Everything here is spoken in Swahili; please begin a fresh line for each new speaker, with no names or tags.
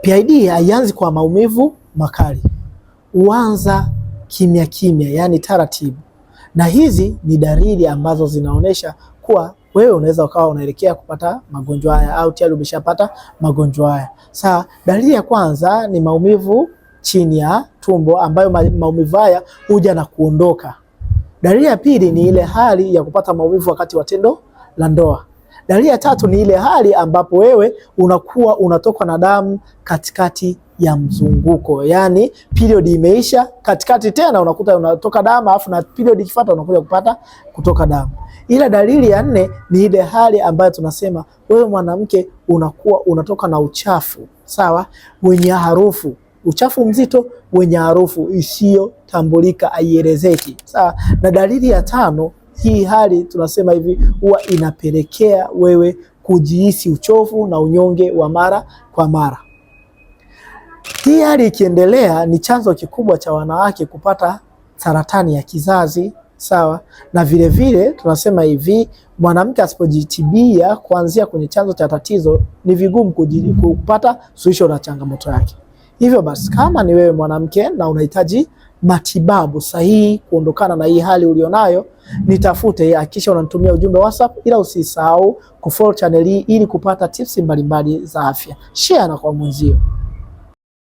PID haianzi kwa maumivu makali, huanza kimya kimya, yani taratibu, na hizi ni dalili ambazo zinaonyesha kuwa wewe unaweza ukawa unaelekea kupata magonjwa haya au tayari umeshapata magonjwa haya. Sasa dalili ya kwanza ni maumivu chini ya tumbo, ambayo maumivu haya huja na kuondoka. Dalili ya pili ni ile hali ya kupata maumivu wakati wa tendo la ndoa. Dalili ya tatu ni ile hali ambapo wewe unakuwa unatokwa na damu katikati ya mzunguko, yani period imeisha katikati tena unakuta unatoka damu, alafu na period ikifuata unakuja kupata kutoka damu. Ila dalili ya nne ni ile hali ambayo tunasema wewe mwanamke unakuwa unatoka na uchafu, sawa, wenye harufu, uchafu mzito wenye harufu isiyotambulika, haielezeki, sawa. Na dalili ya tano, hii hali tunasema hivi huwa inapelekea wewe kujihisi uchovu na unyonge wa mara kwa mara. Hii hali ikiendelea ni chanzo kikubwa cha wanawake kupata saratani ya kizazi, sawa. Na vile vile tunasema hivi, mwanamke asipojitibia kuanzia kwenye chanzo cha tatizo ni vigumu kupata suluhisho la changamoto yake. Hivyo basi, kama ni wewe mwanamke na unahitaji matibabu sahihi kuondokana na hii hali ulionayo, nitafute, hakikisha unanitumia ujumbe WhatsApp, ila usisahau kufollow channel hii ili kupata tips mbalimbali za afya. Share na kwa mwenzio.